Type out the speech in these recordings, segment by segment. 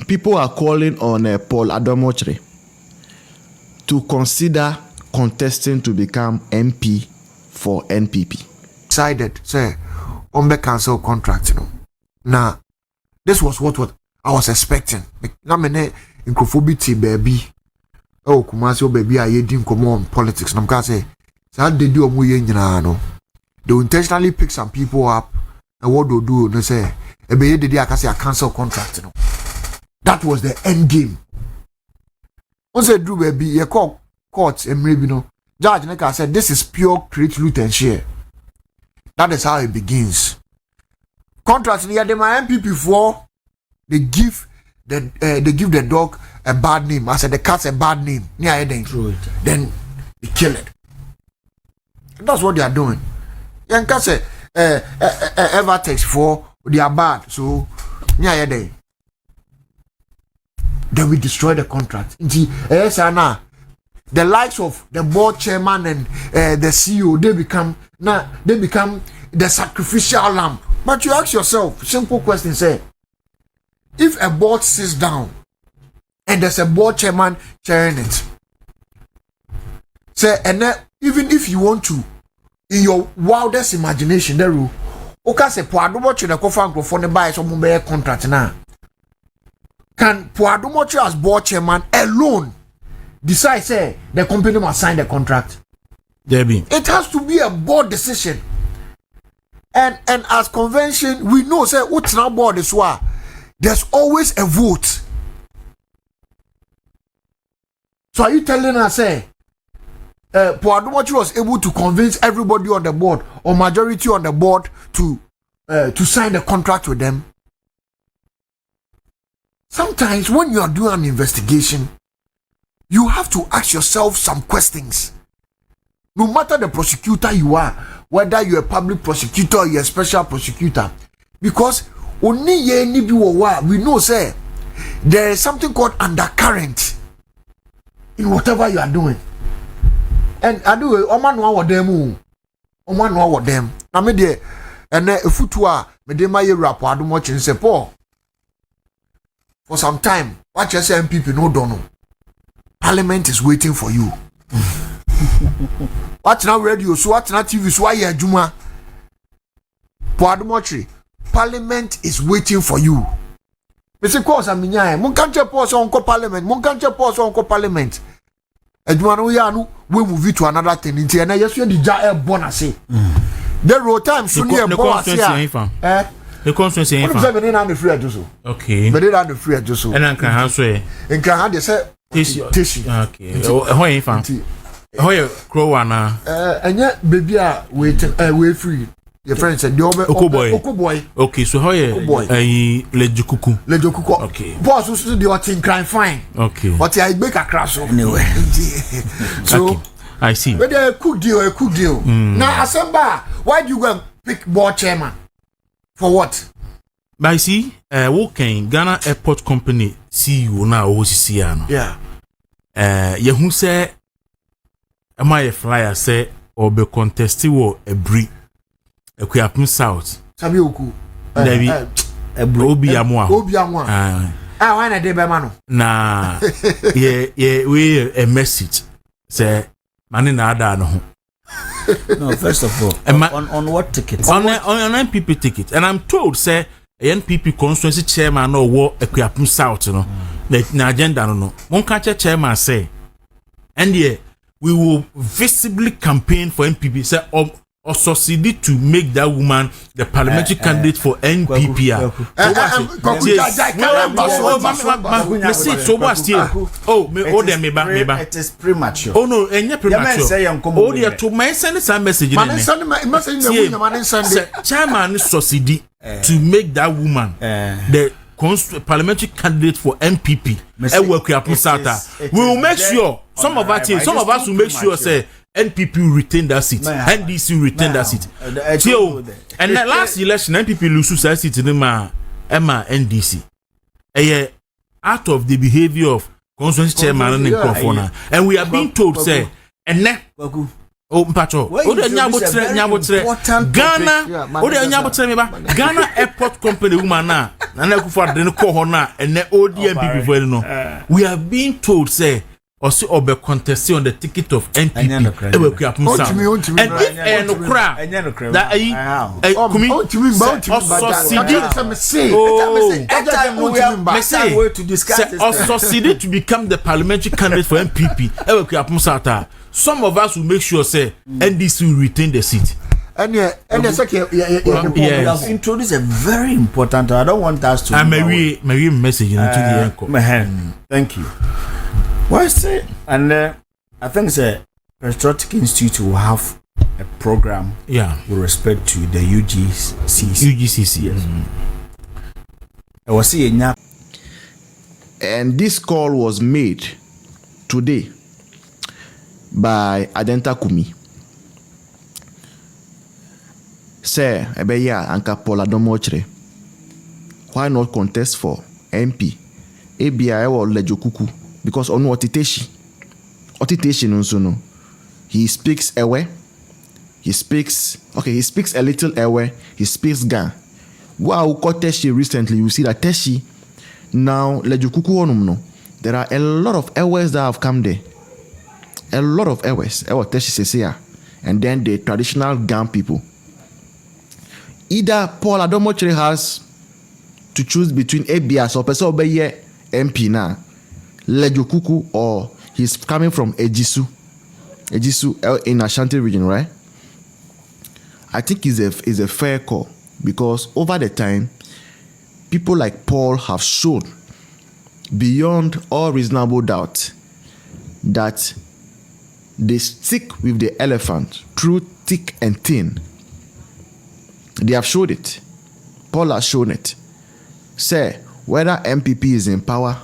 people are calling on Paul Adomochre to consider contesting to become MP for NPP. Decided, say, on the cancel contract, Now, this was what I was expecting. Na mene inkrofobiti baby. Oh, Kumasi baby, I didn't come on politics. And I'm gonna say, so they do no. They will intentionally pick some people up, and what they do, they say, a cancel contract. That was the end game. Once they do baby, you call courts and maybe no. Judge Neka said, this is pure create, loot and share. That is how it begins. Contracts near them MPP for they give the dog a bad name. I said the cat's a bad name. Near AyEdɛ. Then they kill it. That's what they are doing. Young cat say ever takes for they are bad. So near AyEdɛ. Then we destroy the contract. Yes, Anna. The likes of the board chairman and the CEO, they become the sacrificial lamb. But you ask yourself, simple question, say, if a board sits down and there's a board chairman chairing it, say, and then, even if you want to, in your wildest imagination, there will, okay, say, Poadumochi the co-founder for the buy some contract now. Can Poadumochi as board chairman alone decide, say, the company must sign the contract? Debbie. It has to be a board decision. And as convention, we know, say, what's now board is why there's always a vote. So are you telling us, say, Poadumochi was able to convince everybody on the board or majority on the board to sign the contract with them? Sometimes when you are doing an investigation, you have to ask yourself some questions. No matter the prosecutor you are, whether you're a public prosecutor or you're a special prosecutor, because only we know, say, there is something called undercurrent in whatever you are doing. And I do Oman wa them. Oman wa them. Na me de and a futua me de my rap Poadumochi and say, Paul, for some time, what you say MPP no dono. Parliament is waiting for you. What's now radio, so what's now TV, so why you Juma? Poadumochi, Parliament is waiting for you. Mr. Course, I mean, mon can't pause on Parliament, mon can't pause on Parliament. And we move it to another thing. And I just the jar bonus. There were times soon here, the constituency. Okay. But they are the free adjustment. And I can answer. And can have say tissue. Okay. How fan? How you crow wana? And yet, baby, are waiting, way free. Your friend said, boy. Okay, so how you Ledzokuku. Okay. Boss, who's the thing crying fine. Okay. But I make a crash anyway. So, okay. I see. But a cook deal. Now, Asamba, why do you go and pick board chairman? For what? But I see, walking Ghana Airport Company CEO now OCC. Yeah. You who say, am I a flyer say or be contested or a breed? A Kuyapun South. Sabioku. Maybe Obi Amwa. I want a debamano. Nah, we a message. Say, Manina no. No, first of all, on what ticket? On an NPP ticket. And I'm told, say, a NPP constituency chairman or war a Kuyapun South, the agenda, no. One catcher chairman say, and yeah, we will visibly campaign for NPP, say, or succeeded to make that woman the parliamentary candidate for NPP. So what's here? Oh, me back. It is premature. Oh no, and premature. Oh, they are to my send some message. Chairman succeeded to make that woman the parliamentary candidate for NPP. We will make sure some of us will make sure say NPP will retain that seat. NDC will retain that seat. So, and the last election, NPP lose that seat in Emma NDC. Out of the behavior of constituency chairman and Nkofona. And we are being told, say, and Oh, Mpacho. Ghana. Ghana Airport Company woman na kufa de ko ho na ene ODMP before no. We are being told say also obe contest on the ticket of NPP. And if that KUMI to become the parliamentary candidate for NPP. Some of us will make sure say NDC will retain the seat. And you have introduced a very important. I don't want us to. Maybe message into the end. Thank you. Why say? And I think the Patriotic Institute will have a program. Yeah. With respect to the UGCC. Yes. I was saying. And this call was made today by ADENTA KUMI. Sir, Ebeya Anka Paul Adomochre. Why not contest for MP? ABI or Ledzokuku? Because on Otiteshi also no. He speaks Ewe. He speaks a little Ewe. He speaks Ga. Wow, caught Teshi recently. You see that Teshi now Ledzokuku onum no. There are a lot of Ewes that have come there. A lot of Ewes. Ewe Teshi Sesia. And then the traditional Gan people. Either Paul Adomochre has to choose between ABS or person obeye MP now, Ledzokuku, or he's coming from Ejisu in Ashanti region, right? I think is a fair call because over the time, people like Paul have shown beyond all reasonable doubt that they stick with the elephant through thick and thin. They have showed it. Paul has shown it. Say, whether NPP is in power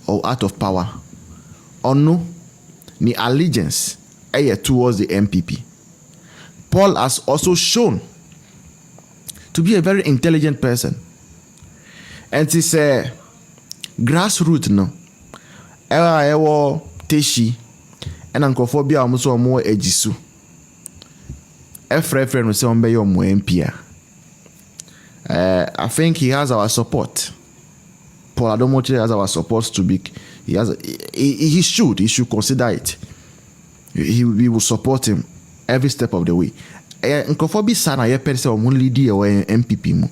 or out of power, or no, the allegiance towards the NPP. Paul has also shown to be a very intelligent person. And it's a grassroots, no. Ewa Teshi, and Ankophobia almost more Ejisu. Friend will say on your MP. I think he has our support. Paul Adomochre has our support to be. He should consider it. We will support him every step of the way. Nkofobi sana ye person o lead or MPP mu.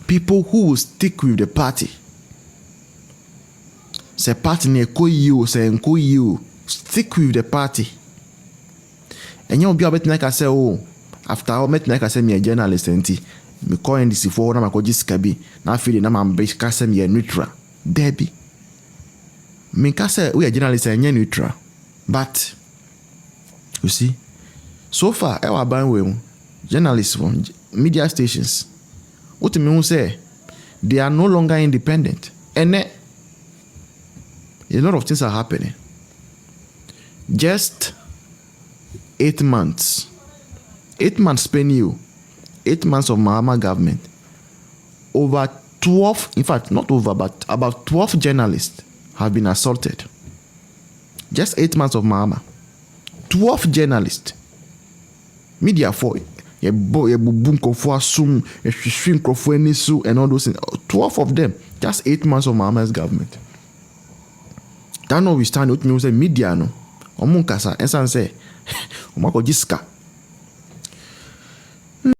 People who will stick with the party. Say party ne ko you say nko you stick with the party. And you be able to say, oh, after all, met like I say, me a journalist, and me call NDC for na makoji skabi. Na feel na mambe kase me a neutral. Debbie. Me kase we a journalist and neutral. But you see, so far, I was buying journalists from media stations. What do you say? They are no longer independent. And a lot of things are happening. Just 8 months. 8 months spend you. 8 months of Mahama government. Over 12, in fact, not over, but about 12 journalists have been assaulted. Just 8 months of Mahama. 12 journalists. Media for and all those things. 12 of them. Just 8 months of Mahama's government. That notwithstanding, what means media no. Omunkasa, and say, Omako Jiska.